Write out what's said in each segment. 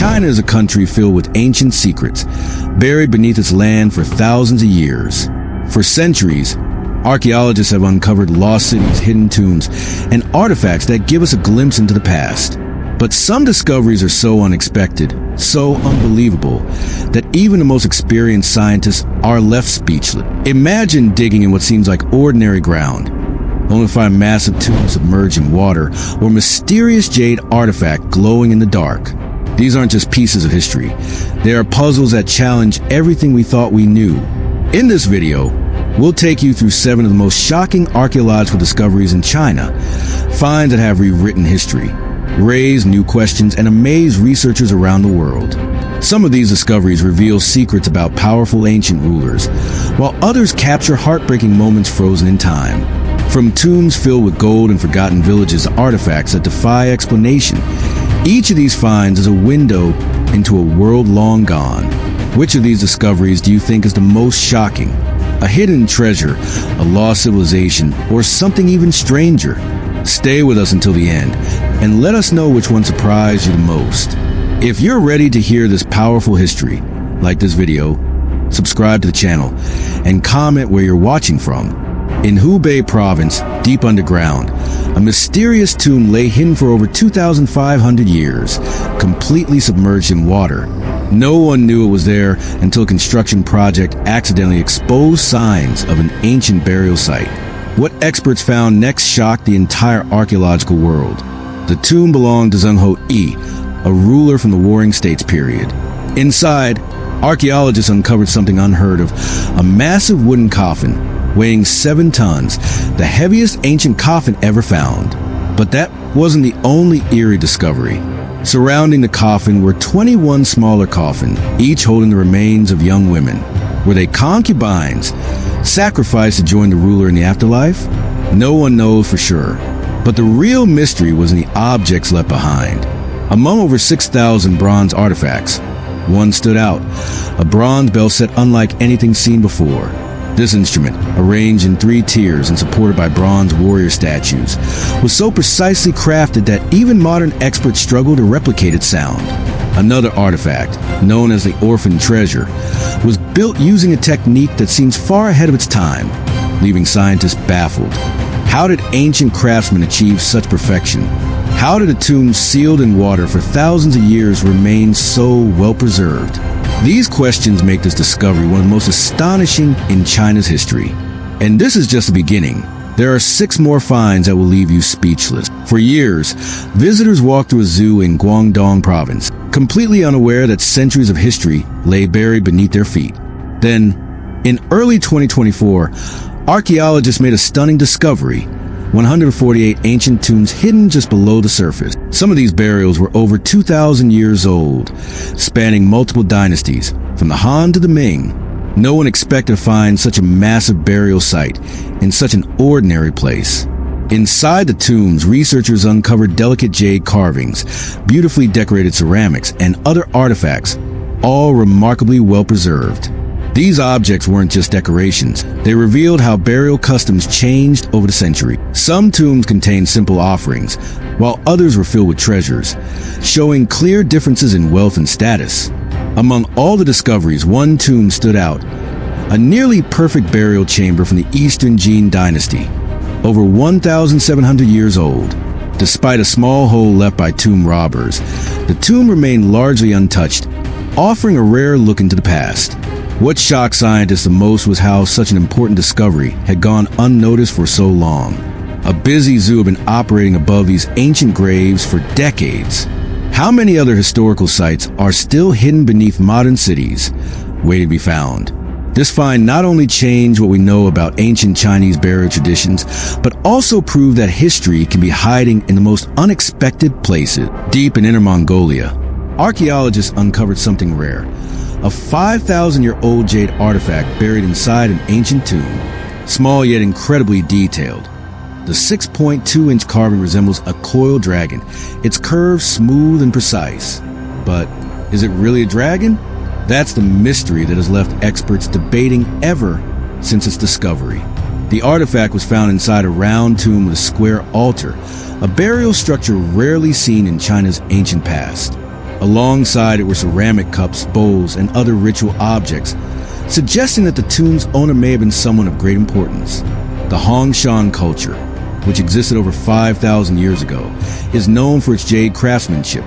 China is a country filled with ancient secrets, buried beneath its land for thousands of years. For centuries, archaeologists have uncovered lost cities, hidden tombs, and artifacts that give us a glimpse into the past. But some discoveries are so unexpected, so unbelievable, that even the most experienced scientists are left speechless. Imagine digging in what seems like ordinary ground, only to find massive tombs submerged in water or mysterious jade artifact glowing in the dark. These aren't just pieces of history. They are puzzles that challenge everything we thought we knew. In this video, we'll take you through 7 of the most shocking archaeological discoveries in China, finds that have rewritten history, raised new questions, and amazed researchers around the world. Some of these discoveries reveal secrets about powerful ancient rulers, while others capture heartbreaking moments frozen in time. From tombs filled with gold and forgotten villages to artifacts that defy explanation, each of these finds is a window into a world long gone. Which of these discoveries do you think is the most shocking? A hidden treasure, a lost civilization, or something even stranger? Stay with us until the end, and let us know which one surprised you the most. If you're ready to hear this powerful history, like this video, subscribe to the channel, and comment where you're watching from. In Hubei province, deep underground, a mysterious tomb lay hidden for over 2,500 years, completely submerged in water. No one knew it was there until a construction project accidentally exposed signs of an ancient burial site. What experts found next shocked the entire archaeological world. The tomb belonged to Zheng Yi, a ruler from the Warring States period. Inside, archaeologists uncovered something unheard of, a massive wooden coffin weighing 7 tons, the heaviest ancient coffin ever found. But that wasn't the only eerie discovery. Surrounding the coffin were 21 smaller coffins, each holding the remains of young women. Were they concubines, sacrificed to join the ruler in the afterlife? No one knows for sure. But the real mystery was in the objects left behind. Among over 6,000 bronze artifacts, one stood out, a bronze bell set unlike anything seen before. This instrument, arranged in 3 tiers and supported by bronze warrior statues, was so precisely crafted that even modern experts struggle to replicate its sound. Another artifact, known as the orphan treasure, was built using a technique that seems far ahead of its time, leaving scientists baffled. How did ancient craftsmen achieve such perfection? How did a tomb sealed in water for thousands of years remain so well preserved? These questions make this discovery one of the most astonishing in China's history. And this is just the beginning. There are 6 more finds that will leave you speechless. For years, visitors walked through a zoo in Guangdong province, completely unaware that centuries of history lay buried beneath their feet. Then, in early 2024, archaeologists made a stunning discovery: 148 ancient tombs hidden just below the surface. Some of these burials were over 2,000 years old, spanning multiple dynasties, from the Han to the Ming. No one expected to find such a massive burial site in such an ordinary place. Inside the tombs, researchers uncovered delicate jade carvings, beautifully decorated ceramics, and other artifacts, all remarkably well preserved. These objects weren't just decorations. They revealed how burial customs changed over the century. Some tombs contained simple offerings, while others were filled with treasures, showing clear differences in wealth and status. Among all the discoveries, one tomb stood out, a nearly perfect burial chamber from the Eastern Jin dynasty, over 1,700 years old. Despite a small hole left by tomb robbers, the tomb remained largely untouched, offering a rare look into the past. What shocked scientists the most was how such an important discovery had gone unnoticed for so long. A busy zoo had been operating above these ancient graves for decades. How many other historical sites are still hidden beneath modern cities, waiting to be found? This find not only changed what we know about ancient Chinese burial traditions, but also proved that history can be hiding in the most unexpected places. Deep in Inner Mongolia, archaeologists uncovered something rare: a 5,000-year-old jade artifact buried inside an ancient tomb, small yet incredibly detailed. The 6.2-inch carving resembles a coiled dragon, its curves smooth and precise. But is it really a dragon? That's the mystery that has left experts debating ever since its discovery. The artifact was found inside a round tomb with a square altar, a burial structure rarely seen in China's ancient past. Alongside it were ceramic cups, bowls, and other ritual objects, suggesting that the tomb's owner may have been someone of great importance. The Hongshan culture, which existed over 5,000 years ago, is known for its jade craftsmanship,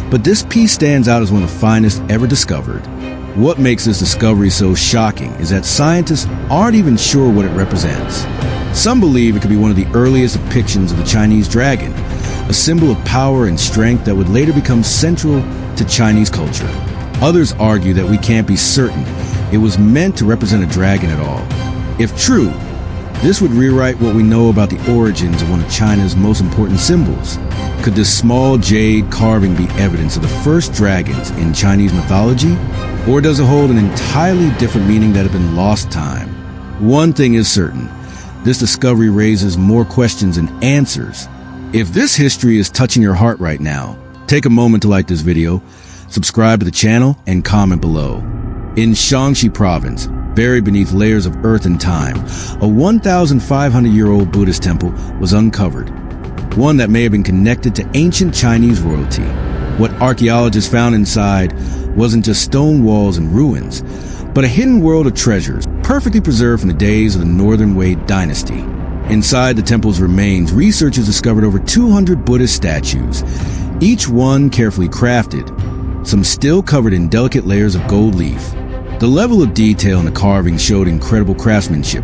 but this piece stands out as one of the finest ever discovered. What makes this discovery so shocking is that scientists aren't even sure what it represents. Some believe it could be one of the earliest depictions of the Chinese dragon, a symbol of power and strength that would later become central to Chinese culture. Others argue that we can't be certain it was meant to represent a dragon at all. If true, this would rewrite what we know about the origins of one of China's most important symbols. Could this small jade carving be evidence of the first dragons in Chinese mythology? Or does it hold an entirely different meaning that had been lost time? One thing is certain, this discovery raises more questions than answers. If this history is touching your heart right now, take a moment to like this video, subscribe to the channel, and comment below. In Shaanxi province, buried beneath layers of earth and time, a 1,500-year-old Buddhist temple was uncovered, one that may have been connected to ancient Chinese royalty. What archaeologists found inside wasn't just stone walls and ruins, but a hidden world of treasures, perfectly preserved from the days of the Northern Wei dynasty. Inside the temple's remains, researchers discovered over 200 Buddhist statues, each one carefully crafted, some still covered in delicate layers of gold leaf. The level of detail in the carving showed incredible craftsmanship,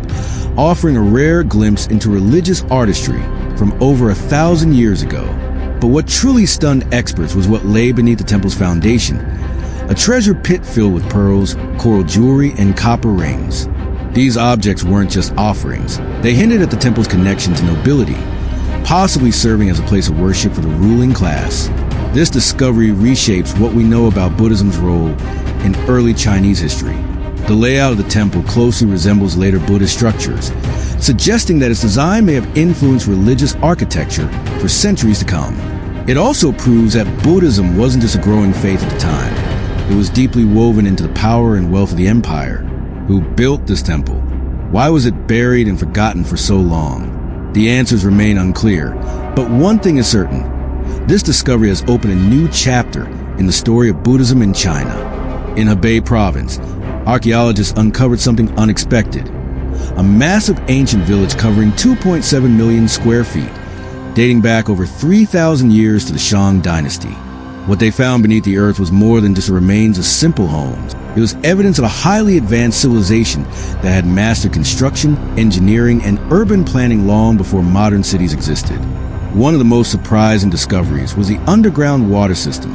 offering a rare glimpse into religious artistry from over 1,000 years ago. But what truly stunned experts was what lay beneath the temple's foundation, a treasure pit filled with pearls, coral jewelry, and copper rings. These objects weren't just offerings. They hinted at the temple's connection to nobility, possibly serving as a place of worship for the ruling class. This discovery reshapes what we know about Buddhism's role in early Chinese history. The layout of the temple closely resembles later Buddhist structures, suggesting that its design may have influenced religious architecture for centuries to come. It also proves that Buddhism wasn't just a growing faith at the time. It was deeply woven into the power and wealth of the empire. Who built this temple? Why was it buried and forgotten for so long? The answers remain unclear, but one thing is certain. This discovery has opened a new chapter in the story of Buddhism in China. In Hebei province, archaeologists uncovered something unexpected. A massive ancient village covering 2.7 million square feet, dating back over 3,000 years to the Shang dynasty. What they found beneath the earth was more than just the remains of simple homes. It was evidence of a highly advanced civilization that had mastered construction, engineering, and urban planning long before modern cities existed. One of the most surprising discoveries was the underground water system.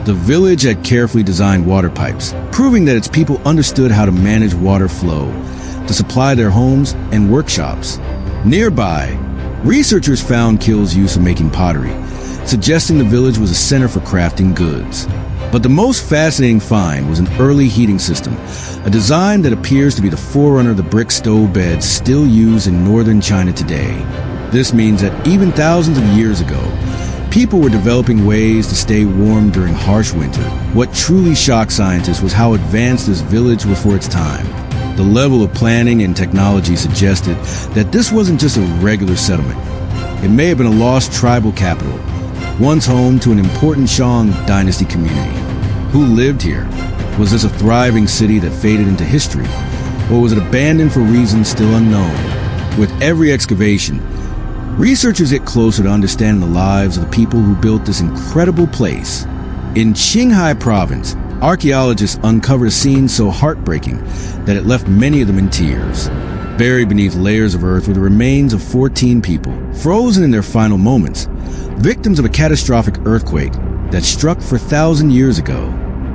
The village had carefully designed water pipes, proving that its people understood how to manage water flow to supply their homes and workshops. Nearby, researchers found kilns used for making pottery, suggesting the village was a center for crafting goods. But the most fascinating find was an early heating system, a design that appears to be the forerunner of the brick stove beds still used in northern China today. This means that even thousands of years ago, people were developing ways to stay warm during harsh winter. What truly shocked scientists was how advanced this village was for its time. The level of planning and technology suggested that this wasn't just a regular settlement. It may have been a lost tribal capital, once home to an important Shang dynasty community. Who lived here? Was this a thriving city that faded into history? Or was it abandoned for reasons still unknown? With every excavation, researchers get closer to understanding the lives of the people who built this incredible place. In Qinghai province, archaeologists uncovered a scene so heartbreaking that it left many of them in tears. Buried beneath layers of earth were the remains of 14 people, frozen in their final moments, victims of a catastrophic earthquake that struck 4,000 years ago.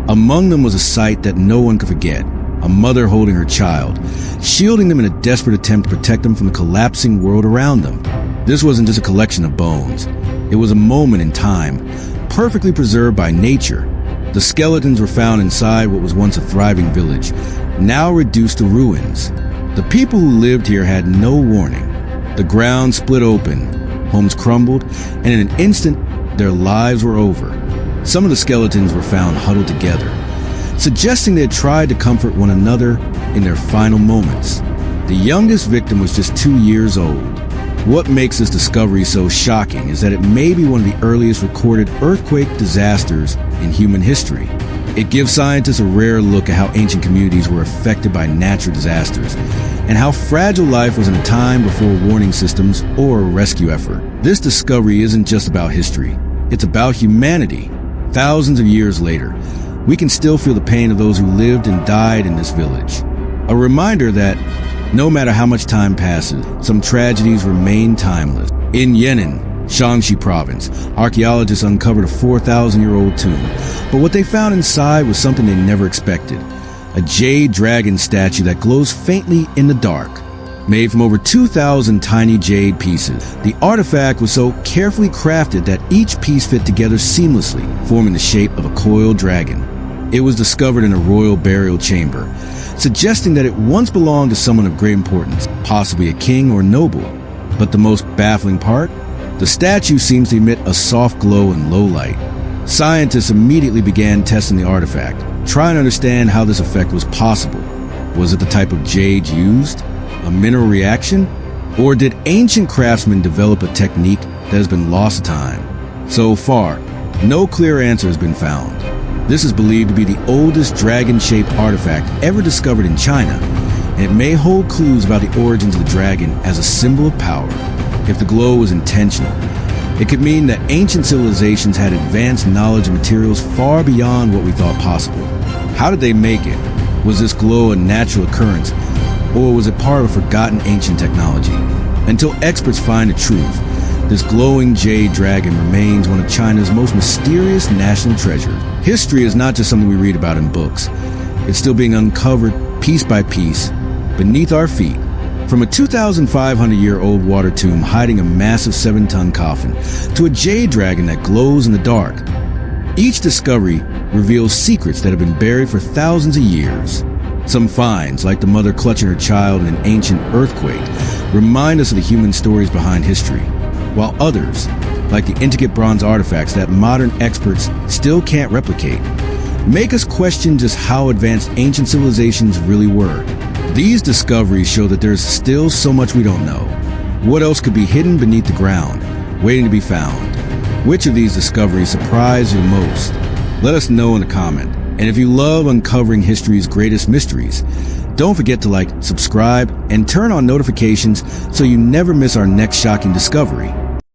Among them was a sight that no one could forget, a mother holding her child, shielding them in a desperate attempt to protect them from the collapsing world around them. This wasn't just a collection of bones. It was a moment in time, perfectly preserved by nature. The skeletons were found inside what was once a thriving village, now reduced to ruins. The people who lived here had no warning. The ground split open, homes crumbled, and in an instant, their lives were over. Some of the skeletons were found huddled together, suggesting they had tried to comfort one another in their final moments. The youngest victim was just 2 years old. What makes this discovery so shocking is that it may be one of the earliest recorded earthquake disasters in human history. It gives scientists a rare look at how ancient communities were affected by natural disasters and how fragile life was in a time before warning systems or a rescue effort. This discovery isn't just about history. It's about humanity. Thousands of years later, we can still feel the pain of those who lived and died in this village. A reminder that no matter how much time passes, some tragedies remain timeless. In Yenin, Shaanxi province, archaeologists uncovered a 4,000-year-old tomb, but what they found inside was something they never expected: a jade dragon statue that glows faintly in the dark. Made from over 2,000 tiny jade pieces, the artifact was so carefully crafted that each piece fit together seamlessly, forming the shape of a coiled dragon. It was discovered in a royal burial chamber, suggesting that it once belonged to someone of great importance, possibly a king or noble. But the most baffling part? The statue seems to emit a soft glow in low light. Scientists immediately began testing the artifact, trying to understand how this effect was possible. Was it the type of jade used? A mineral reaction? Or did ancient craftsmen develop a technique that has been lost to time? So far, no clear answer has been found. This is believed to be the oldest dragon-shaped artifact ever discovered in China, and it may hold clues about the origins of the dragon as a symbol of power. If the glow was intentional, it could mean that ancient civilizations had advanced knowledge and materials far beyond what we thought possible. How did they make it? Was this glow a natural occurrence, or was it part of a forgotten ancient technology? Until experts find the truth, this glowing jade dragon remains one of China's most mysterious national treasures. History is not just something we read about in books. It's still being uncovered piece by piece beneath our feet. From a 2,500-year-old water tomb hiding a massive 7-ton coffin to a jade dragon that glows in the dark, each discovery reveals secrets that have been buried for thousands of years. Some finds, like the mother clutching her child in an ancient earthquake, remind us of the human stories behind history, while others, like the intricate bronze artifacts that modern experts still can't replicate, make us question just how advanced ancient civilizations really were. These discoveries show that there's still so much we don't know. What else could be hidden beneath the ground, waiting to be found? Which of these discoveries surprised you most? Let us know in a comment. And if you love uncovering history's greatest mysteries, don't forget to like, subscribe, and turn on notifications so you never miss our next shocking discovery.